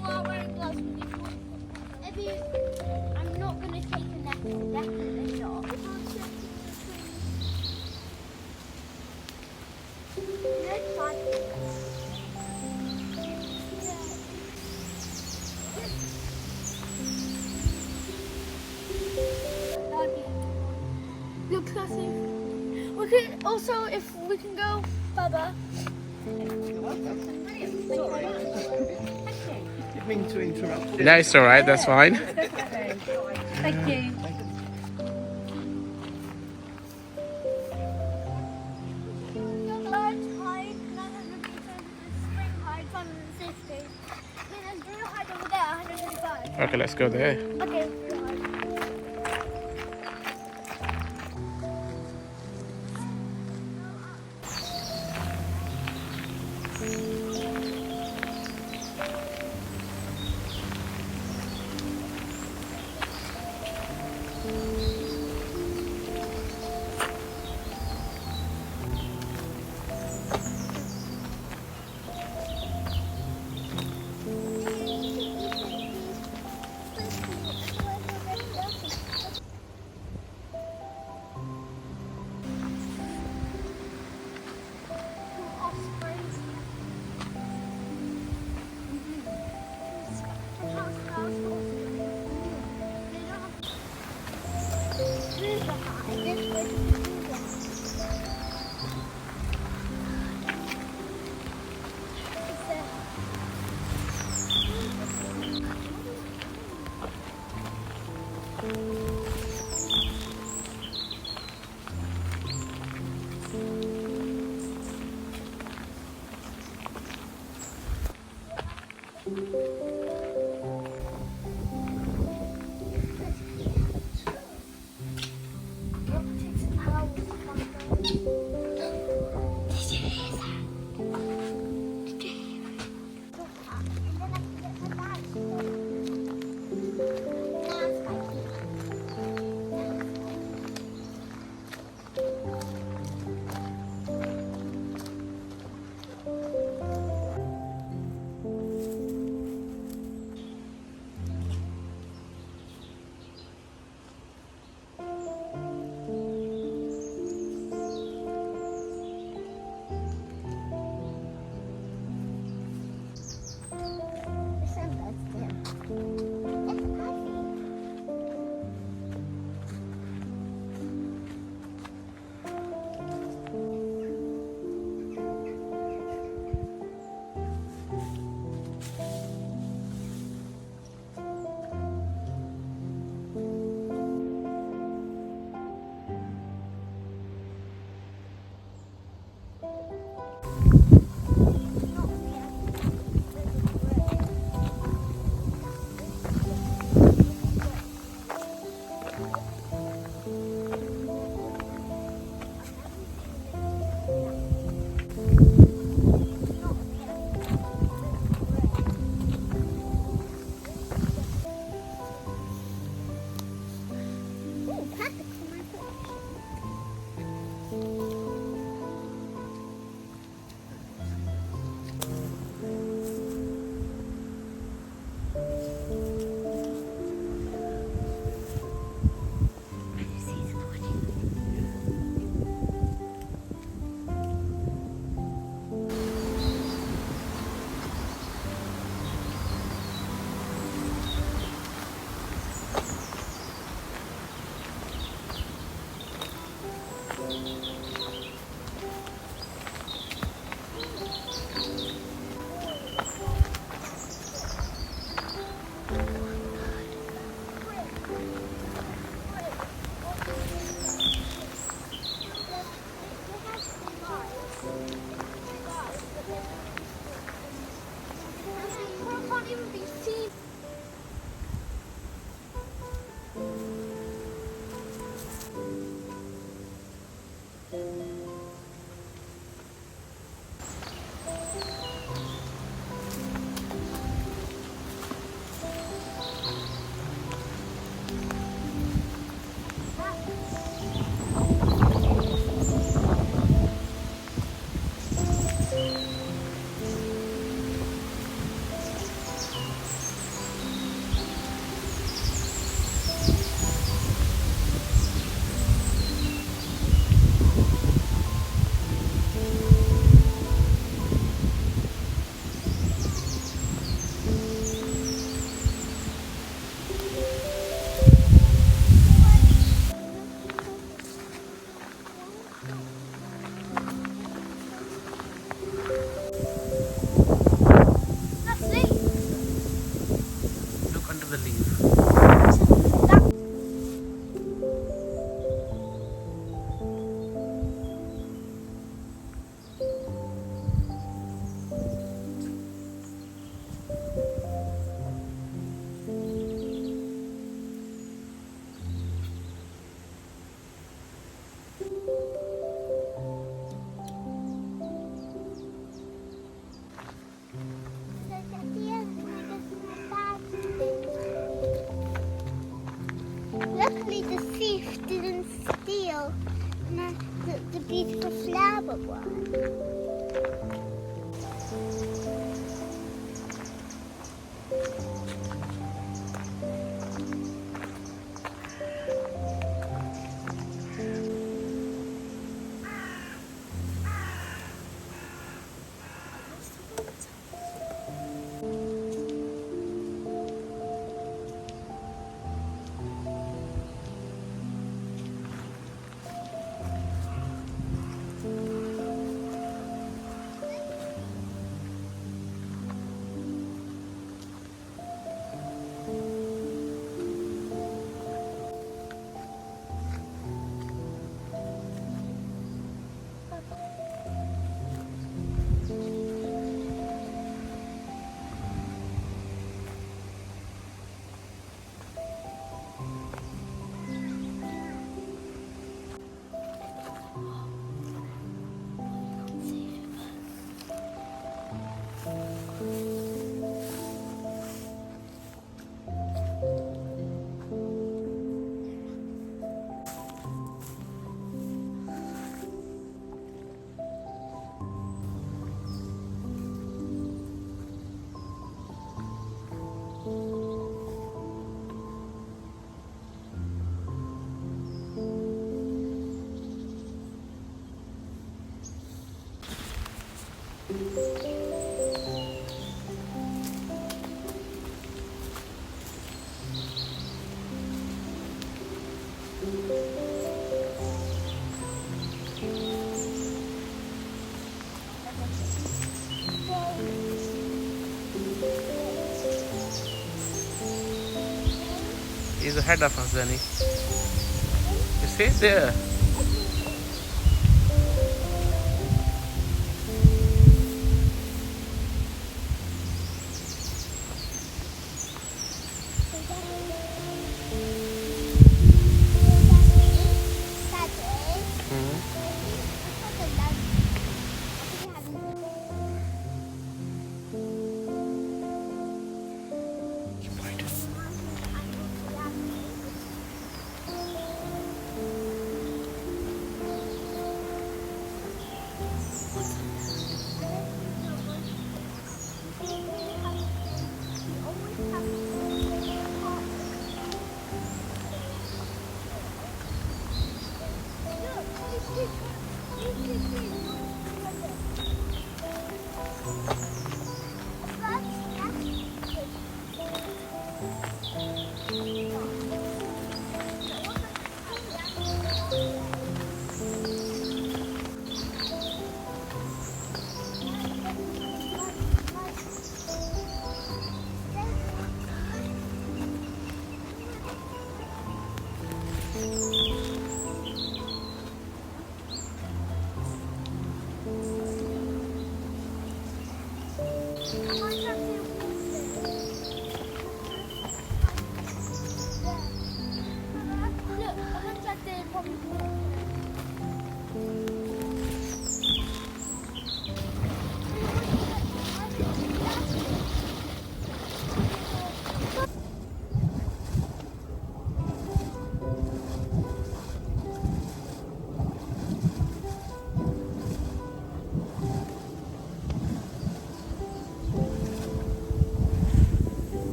you are wearing gloves. If you, I'm not going to take a necklace, definitely not. Next time. Looks as if we could also, if we can go, Baba. You're welcome. Sorry. Didn't mean to interrupt. No, it's all right. That's fine. Thank you. Your large height, 900 meters, spring height, 160. Then there's real height over there, 105. Okay, let's go there. Okay. No, the beautiful flower one. He's ahead of us, Danny. You see there?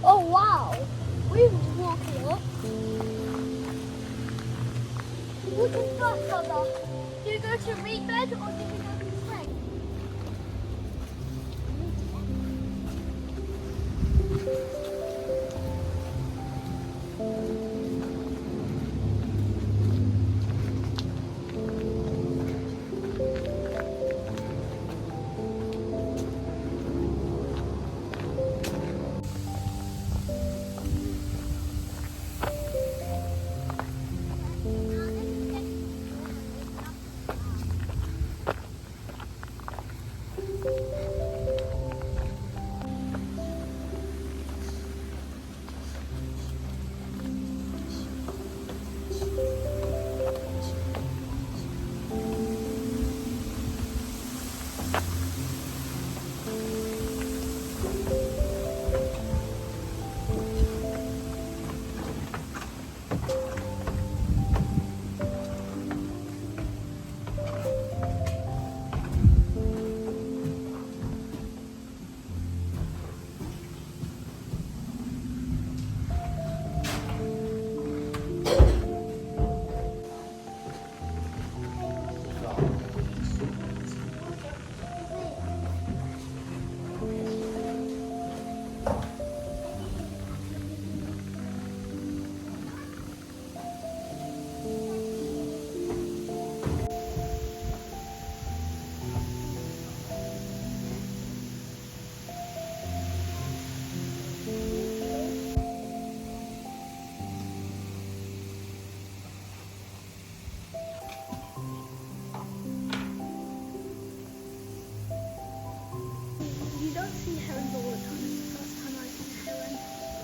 Oh wow, we're walking up. What is that, Mother? Do you go to read bed or do you go to sleep?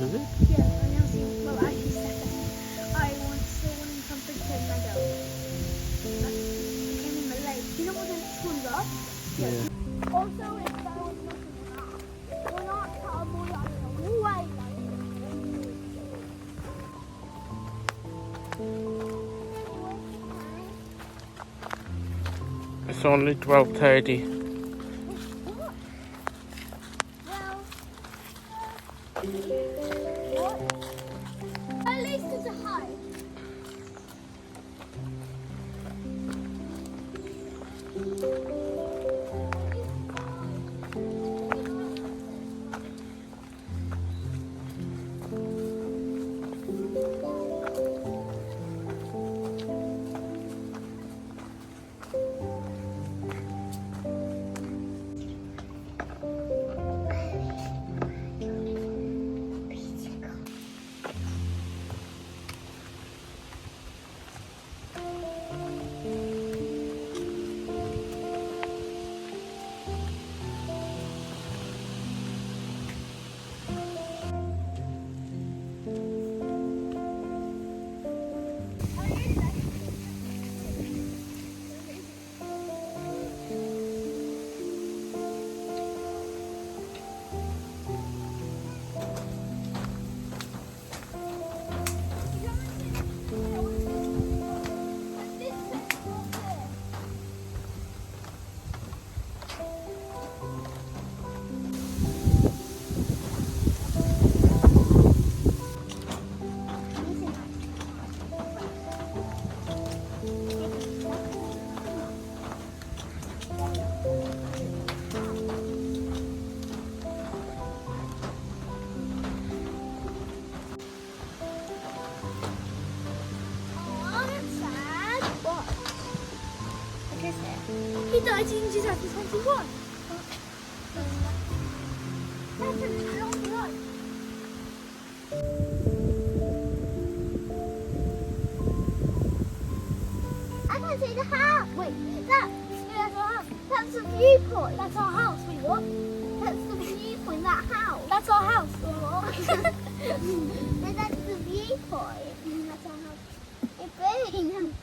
Is it? Yeah, I never seen. Well, actually, second. I once saw one in Pumpkinton Meadow. It came in the lake. You know what the next ones are? Yeah. Also, if that was nothing enough, we're not cowboy on the way. It's only 12:30. Well, at least it's a hike. He died in 2021. That's a long life. I can see the house. Wait, that's our house. That's the viewpoint. That's our house. Wait, what? That's the viewpoint. That house. That's our house. Wait, what? But that's the viewpoint. That's our house. It's big.